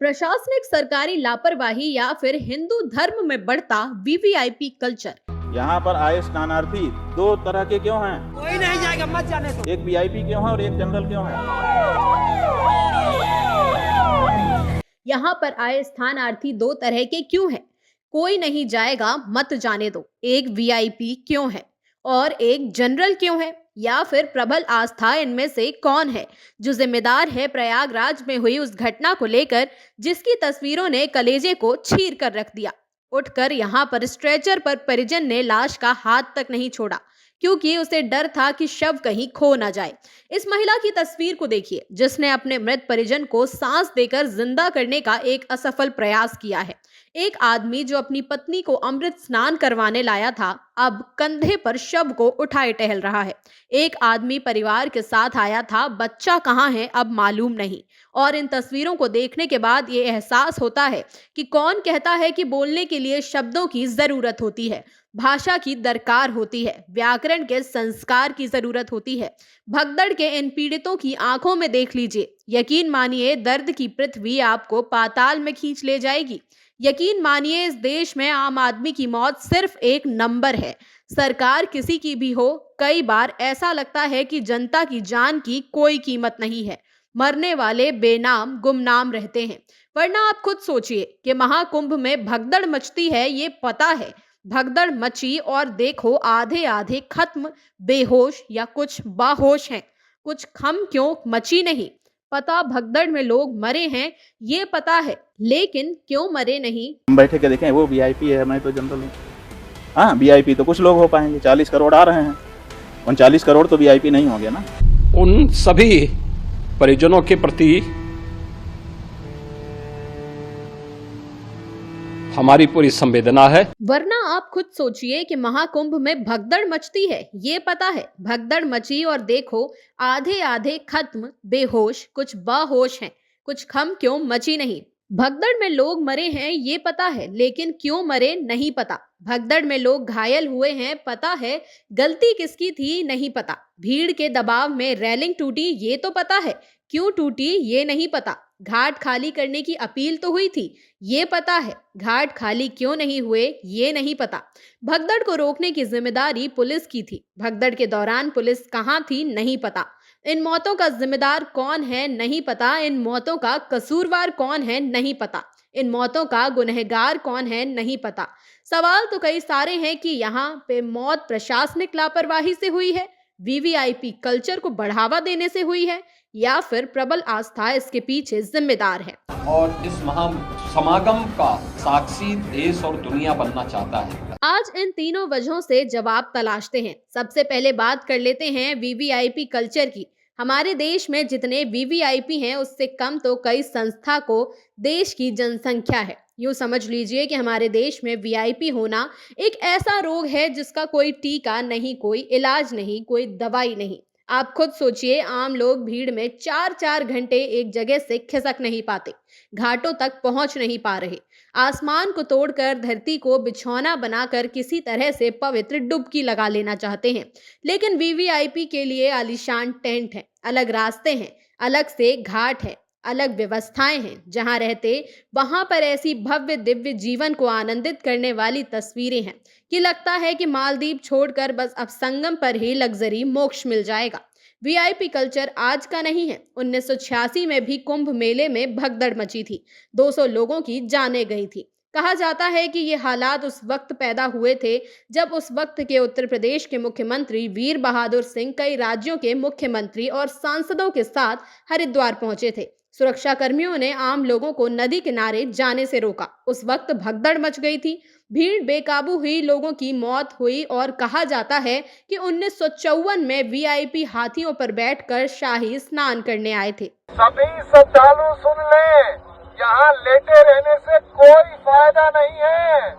प्रशासनिक सरकारी लापरवाही या फिर हिंदू धर्म में बढ़ता वीवीआईपी कल्चर। यहाँ पर आए स्नानार्थी दो तरह के क्यों हैं? कोई नहीं जाएगा, मत जाने दो। एक वीआईपी क्यों है और एक जनरल क्यों है? यहाँ पर आए स्थानार्थी दो तरह के क्यों हैं? कोई नहीं जाएगा, मत जाने दो। एक वीआईपी क्यों है और एक जनरल क्यों है? या फिर प्रबल आस्था इनमें से कौन है जो जिम्मेदार है प्रयागराज में हुई उस घटना को लेकर जिसकी तस्वीरों ने कलेजे को चीर कर रख दिया। उठकर यहाँ पर स्ट्रेचर पर परिजन ने लाश का हाथ तक नहीं छोड़ा क्योंकि उसे डर था कि शव कहीं खो ना जाए। इस महिला की तस्वीर को देखिए जिसने अपने मृत परिजन को सांस देकर जिंदा करने का एक असफल प्रयास किया है। एक आदमी जो अपनी पत्नी को अमृत स्नान करवाने लाया था अब कंधे पर शव को उठाए टहल रहा है। एक आदमी परिवार के साथ आया था, बच्चा कहाँ है अब मालूम नहीं। और इन तस्वीरों को देखने के बाद ये एहसास होता है कि कौन कहता है कि बोलने के लिए शब्दों की जरूरत होती है, भाषा की दरकार होती है, व्याकरण के संस्कार की जरूरत होती है। भगदड़ के इन पीड़ितों की आंखों में देख लीजिए, यकीन मानिए दर्द की पृथ्वी आपको पाताल में खींच ले जाएगी। यकीन मानिए इस देश में आम आदमी की मौत सिर्फ एक नंबर है। सरकार किसी की भी हो, कई बार ऐसा लगता है कि जनता की जान की कोई कीमत नहीं है। मरने वाले बेनाम गुमनाम रहते हैं। वरना आप खुद सोचिए कि महाकुंभ में भगदड़ मचती है, ये पता है। भगदड़ मची और देखो आधे आधे खत्म, बेहोश या कुछ बाहोश हैं। कुछ खम क्यों मची नहीं पता, भगदड़ में लोग मरे हैं ये पता है, लेकिन क्यों मरे नहीं। हम बैठे के देखें, वो वीआईपी है, मैं तो जनरल हूँ। हाँ, वीआईपी तो कुछ लोग हो पाएंगे, 40 करोड़ आ रहे हैं, 39 करोड़ तो वीआईपी नहीं होंगे ना। उन सभी परिजनों के प्रति हमारी पूरी संवेदना है। वरना आप खुद सोचिए कि महाकुंभ में भगदड़ मचती है, ये पता है। भगदड़ मची और देखो आधे आधे खत्म, बेहोश कुछ बाहोश हैं। कुछ खम क्यों मची नहीं। भगदड़ में लोग मरे हैं ये पता है, लेकिन क्यों मरे नहीं पता। भगदड़ में लोग घायल हुए हैं पता है, गलती किसकी थी नहीं पता। भीड़ के दबाव में रेलिंग टूटी ये तो पता है, क्यों टूटी ये नहीं पता। घाट खाली करने की अपील तो हुई थी ये पता है, घाट खाली क्यों नहीं हुए ये नहीं पता। भगदड़ को रोकने की जिम्मेदारी पुलिस की थी, भगदड़ के दौरान पुलिस कहाँ थी नहीं पता। इन मौतों का जिम्मेदार कौन है नहीं पता, इन मौतों का कसूरवार कौन है नहीं पता, इन मौतों का गुनहगार कौन है नहीं पता। सवाल तो कई सारे हैं कि यहाँ पे मौत प्रशासनिक लापरवाही से हुई है, वीवीआईपी कल्चर को बढ़ावा देने से हुई है, या फिर प्रबल आस्था इसके पीछे जिम्मेदार है। और इस महा समागम का साक्षी देश और दुनिया बनना चाहता है। आज इन तीनों वजहों से जवाब तलाशते हैं। सबसे पहले बात कर लेते हैं वीवीआईपी कल्चर की। हमारे देश में जितने वीवीआईपी हैं उससे कम तो कई संस्था को देश की जनसंख्या है। यूँ समझ लीजिए कि हमारे देश में वीआईपी होना एक ऐसा रोग है जिसका कोई टीका नहीं, कोई इलाज नहीं, कोई दवाई नहीं। आप खुद सोचिए, आम लोग भीड़ में 4-4 घंटे एक जगह से खिसक नहीं पाते, घाटों तक पहुंच नहीं पा रहे, आसमान को तोड़कर धरती को बिछौना बनाकर किसी तरह से पवित्र डुबकी लगा लेना चाहते हैं। लेकिन वीवीआईपी के लिए आलीशान टेंट है, अलग रास्ते हैं, अलग से घाट है, अलग व्यवस्थाएं हैं। जहां रहते वहां पर ऐसी भव्य दिव्य जीवन को आनंदित करने वाली तस्वीरें हैं कि लगता है कि मालदीव छोड़कर बस अब संगम पर ही लग्जरी मोक्ष मिल जाएगा। वीआईपी कल्चर आज का नहीं है। 1986 में भी कुंभ मेले में भगदड़ मची थी, 200 लोगों की जानें गई थी। कहा जाता है कि ये हालात उस वक्त पैदा हुए थे जब उस वक्त के उत्तर प्रदेश के मुख्यमंत्री वीर बहादुर सिंह कई राज्यों के मुख्यमंत्री और सांसदों के साथ हरिद्वार पहुंचे थे। सुरक्षा कर्मियों ने आम लोगों को नदी किनारे जाने से रोका। उस वक्त भगदड़ मच गई थी, भीड़ बेकाबू हुई, लोगों की मौत हुई और कहा जाता है कि 1954 में वीआईपी हाथियों पर बैठकर शाही स्नान करने आए थे। सभी श्रद्धालु सुन लें, यहाँ लेटे रहने से कोई फायदा नहीं है।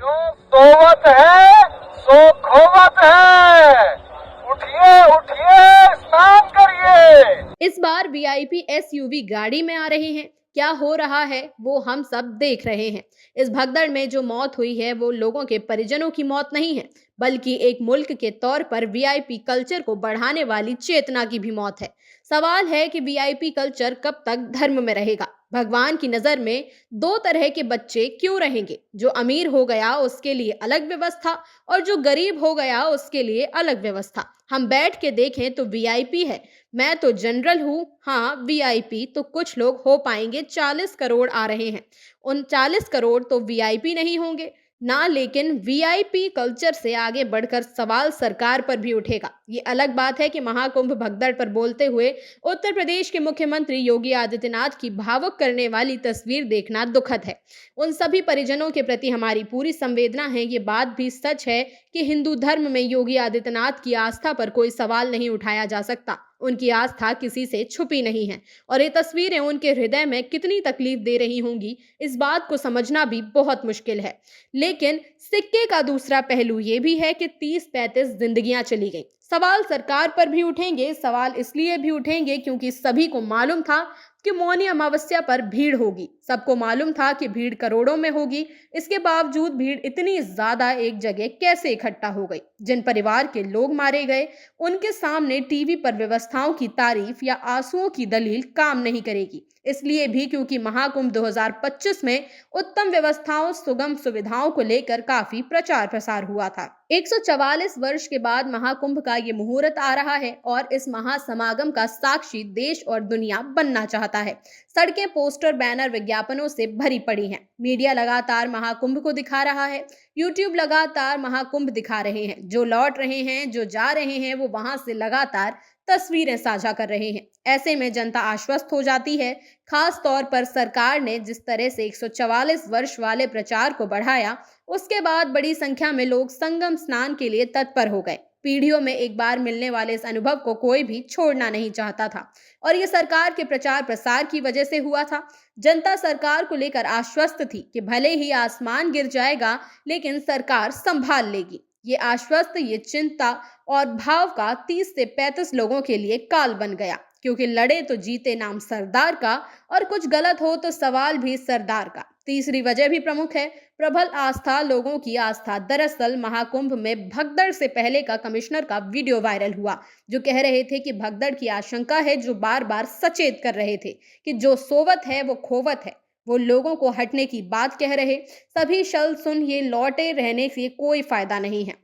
जो सोवत है सो खोवत है। उठिए उठिए, स्नान करिए। इस बार वीआईपी एसयूवी गाड़ी में आ रहे हैं। क्या हो रहा है वो हम सब देख रहे हैं। इस भगदड़ में जो मौत हुई है वो लोगों के परिजनों की मौत नहीं है, बल्कि एक मुल्क के तौर पर वीआईपी कल्चर को बढ़ाने वाली चेतना की भी मौत है। सवाल है कि वीआईपी कल्चर कब तक धर्म में रहेगा। भगवान की नजर में दो तरह के बच्चे क्यों रहेंगे? जो अमीर हो गया उसके लिए अलग व्यवस्था और जो गरीब हो गया उसके लिए अलग व्यवस्था। हम बैठ के देखें तो वीआईपी है, मैं तो जनरल हूँ। हाँ, वीआईपी तो कुछ लोग हो पाएंगे, 40 करोड़ आ रहे हैं। उन 40 करोड़ तो वीआईपी नहीं होंगे ना, लेकिन वीआईपी कल्चर से आगे बढ़कर सवाल सरकार पर भी उठेगा। ये अलग बात है कि महाकुंभ भगदड़ पर बोलते हुए उत्तर प्रदेश के मुख्यमंत्री योगी आदित्यनाथ की भावुक करने वाली तस्वीर देखना दुखद है। उन सभी परिजनों के प्रति हमारी पूरी संवेदना है। ये बात भी सच है कि हिंदू धर्म में योगी आदित्यनाथ की आस्था पर कोई सवाल नहीं उठाया जा सकता। उनकी आस्था किसी से छुपी नहीं है और ये तस्वीरें उनके हृदय में कितनी तकलीफ दे रही होंगी, इस बात को समझना भी बहुत मुश्किल है। लेकिन सिक्के का दूसरा पहलू ये भी है कि 30-35 जिंदगियां चली गई। सवाल सरकार पर भी उठेंगे। सवाल इसलिए भी उठेंगे क्योंकि सभी को मालूम था कि मौनी अमावस्या पर भीड़ होगी। सबको मालूम था कि भीड़ करोड़ों में होगी। इसके बावजूद भीड़ इतनी ज्यादा एक जगह कैसे इकट्ठा हो गई? जिन परिवार के लोग मारे गए उनके सामने टीवी पर व्यवस्थाओं की तारीफ या आंसुओं की दलील काम नहीं करेगी। इसलिए भी क्योंकि महाकुंभ 2025 में उत्तम व्यवस्थाओं, सुगम सुविधाओं को लेकर काफी प्रचार प्रसार हुआ था। 144 वर्ष के बाद महाकुंभ का ये मुहूर्त आ रहा है और इस महासमागम का साक्षी देश और दुनिया बनना चाहता है। सड़कें पोस्टर, बैनर, विज्ञापनों से भरी पड़ी हैं। मीडिया लगातार महाकुंभ को दिखा रहा है। यूट्यूब लगातार महाकुंभ दिखा रहे हैं। जो लौट रहे हैं, जो जा रहे हैं, वो वहां से लगातार तस्वीरें साझा कर रहे हैं। ऐसे में जनता आश्वस्त हो जाती है। खास तौर पर सरकार ने जिस तरह से 144 वर्ष वाले प्रचार को बढ़ाया, उसके बाद बड़ी संख्या में लोग संगम स्नान के लिए तत्पर हो गए। पीढ़ियों में एक बार मिलने वाले इस अनुभव को कोई भी छोड़ना नहीं चाहता था और ये सरकार के प्रचार प्रसार की वजह से हुआ था। जनता सरकार को लेकर आश्वस्त थी कि भले ही आसमान गिर जाएगा लेकिन सरकार संभाल लेगी। ये आश्वस्त, ये चिंता और भाव का 30 से 35 लोगों के लिए काल बन गया, क्योंकि लड़े तो जीते नाम सरदार का और कुछ गलत हो तो सवाल भी सरदार का। तीसरी वजह भी प्रमुख है, प्रबल आस्था, लोगों की आस्था। दरअसल महाकुंभ में भगदड़ से पहले का कमिश्नर का वीडियो वायरल हुआ, जो कह रहे थे कि भगदड़ की आशंका है, जो बार बार सचेत कर रहे थे कि जो सोवत है वो खोवत है। वो लोगों को हटने की बात कह रहे। सभी शल सुन, ये लौटे रहने से कोई फायदा नहीं है।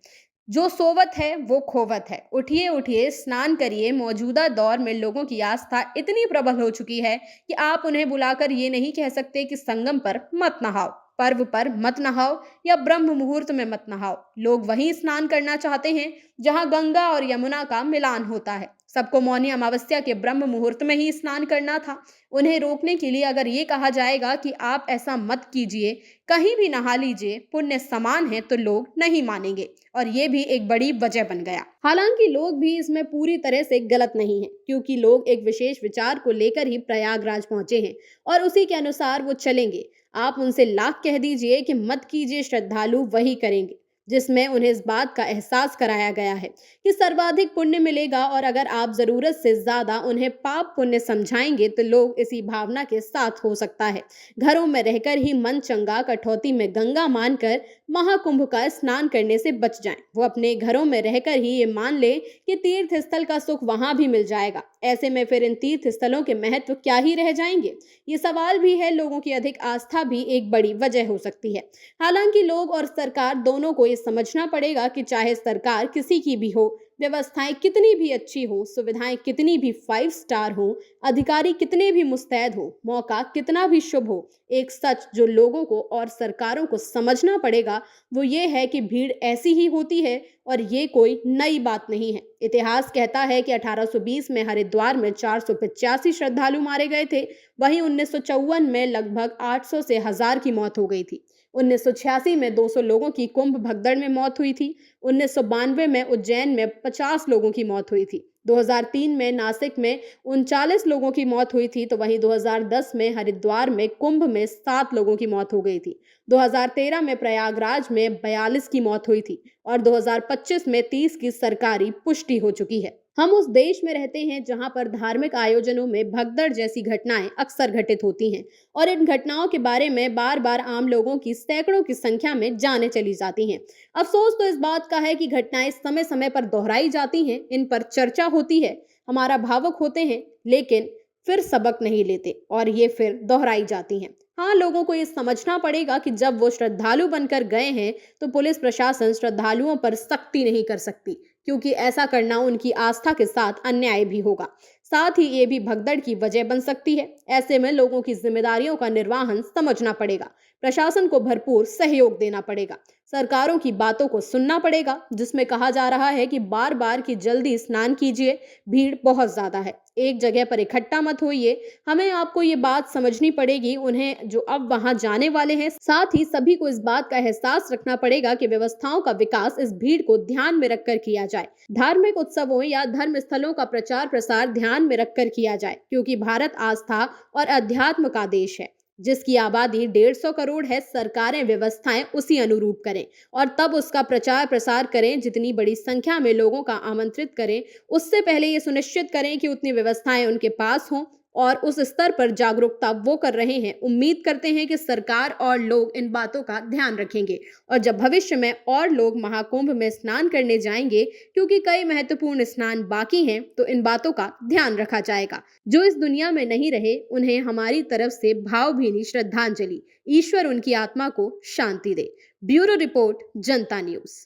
जो सोवत है वो खोवत है। उठिए उठिए, स्नान करिए। मौजूदा दौर में लोगों की आस्था इतनी प्रबल हो चुकी है कि आप उन्हें बुलाकर ये नहीं कह सकते कि संगम पर मत नहाओ, पर्व पर मत नहाओ या ब्रह्म मुहूर्त में मत नहाओ। लोग वहीं स्नान करना चाहते हैं जहां गंगा और यमुना का मिलान होता है। सबको मौनी अमावस्या के ब्रह्म मुहूर्त में ही स्नान करना था। उन्हें रोकने के लिए अगर ये कहा जाएगा कि आप ऐसा मत कीजिए, कहीं भी नहा लीजिए, पुण्य समान है, तो लोग नहीं मानेंगे और ये भी एक बड़ी वजह बन गया। हालांकि लोग भी इसमें पूरी तरह से गलत नहीं हैं, क्योंकि लोग एक विशेष विचार को लेकर ही प्रयागराज पहुंचे हैं और उसी के अनुसार वो चलेंगे। आप उनसे लाख कह दीजिए कि मत कीजिए, श्रद्धालु वही करेंगे, जिसमें उन्हें इस बात का एहसास कराया गया है कि सर्वाधिक पुण्य मिलेगा और अगर आप जरूरत से ज्यादा उन्हें पाप पुण्य समझाएंगे तो लोग इसी भावना के साथ, हो सकता है, घरों में रहकर ही मन चंगा कटौती में गंगा मानकर महाकुंभ का स्नान करने से बच जाएं। वो अपने घरों में रहकर ही ये मान ले कि तीर्थ स्थल का सुख वहां भी मिल जाएगा। ऐसे में फिर इन तीर्थ स्थलों के महत्व क्या ही रह जाएंगे? ये सवाल भी है। लोगों की अधिक आस्था भी एक बड़ी वजह हो सकती है। हालांकि लोग और सरकार दोनों को ये समझना पड़ेगा कि चाहे सरकार किसी की भी हो, व्यवस्थाएं कितनी भी अच्छी हो, सुविधाएं कितनी भी 5 स्टार हो, अधिकारी कितने भी मुस्तैद हो, मौका कितना भी शुभ हो, एक सच जो लोगों को और सरकारों को समझना पड़ेगा वो ये है कि भीड़ ऐसी ही होती है और ये कोई नई बात नहीं है। इतिहास कहता है कि 1820 में हरिद्वार में 485 श्रद्धालु मारे गए थे। वहीं 1954 में लगभग 800 से 1000 की मौत हो गई थी। 1986 में 200 लोगों की कुंभ भगदड़ में मौत हुई थी। 1992 में उज्जैन में 50 लोगों की मौत हुई थी। 2003 में नासिक में 39 लोगों की मौत हुई थी। तो वहीं 2010 में हरिद्वार में कुंभ में 7 लोगों की मौत हो गई थी। 2013 में प्रयागराज में 42 की मौत हुई थी और 2025 में 30 की सरकारी पुष्टि हो चुकी है। हम उस देश में रहते हैं जहां पर धार्मिक आयोजनों में भगदड़ जैसी घटनाएं अक्सर घटित होती हैं और इन घटनाओं के बारे में बार बार आम लोगों की सैकड़ों की संख्या में जानें चली जाती हैं। अफसोस तो इस बात का है कि घटनाएं समय समय पर दोहराई जाती हैं, इन पर चर्चा होती है, हमारा भावुक होते हैं, लेकिन फिर सबक नहीं लेते और ये फिर दोहराई जाती हैं। हाँ, लोगों को ये समझना पड़ेगा कि जब वो श्रद्धालु बनकर गए हैं तो पुलिस प्रशासन श्रद्धालुओं पर सख्ती नहीं कर सकती, क्योंकि ऐसा करना उनकी आस्था के साथ अन्याय भी होगा। साथ ही ये भी भगदड़ की वजह बन सकती है। ऐसे में लोगों की जिम्मेदारियों का निर्वहन समझना पड़ेगा, प्रशासन को भरपूर सहयोग देना पड़ेगा, सरकारों की बातों को सुनना पड़ेगा, जिसमें कहा जा रहा है कि बार बार कि जल्दी स्नान कीजिए, भीड़ बहुत ज्यादा है, एक जगह पर इकट्ठा मत होइए। हमें आपको ये बात समझनी पड़ेगी, उन्हें जो अब वहां जाने वाले हैं। साथ ही सभी को इस बात का एहसास रखना पड़ेगा कि व्यवस्थाओं का विकास इस भीड़ को ध्यान में रखकर किया जाए। धार्मिक उत्सवों या धर्म स्थलों का प्रचार प्रसार ध्यान में रखकर किया जाए, क्योंकि भारत आस्था और अध्यात्म का देश है, जिसकी आबादी 150 करोड़ है। सरकारें व्यवस्थाएं उसी अनुरूप करें और तब उसका प्रचार प्रसार करें। जितनी बड़ी संख्या में लोगों का आमंत्रित करें, उससे पहले ये सुनिश्चित करें कि उतनी व्यवस्थाएं उनके पास हों और उस स्तर पर जागरूकता वो कर रहे हैं। उम्मीद करते हैं कि सरकार और लोग इन बातों का ध्यान रखेंगे और जब भविष्य में और लोग महाकुंभ में स्नान करने जाएंगे, क्योंकि कई महत्वपूर्ण स्नान बाकी हैं, तो इन बातों का ध्यान रखा जाएगा। जो इस दुनिया में नहीं रहे, उन्हें हमारी तरफ से भावभीनी श्रद्धांजलि। ईश्वर उनकी आत्मा को शांति दे। ब्यूरो रिपोर्ट, जनता न्यूज।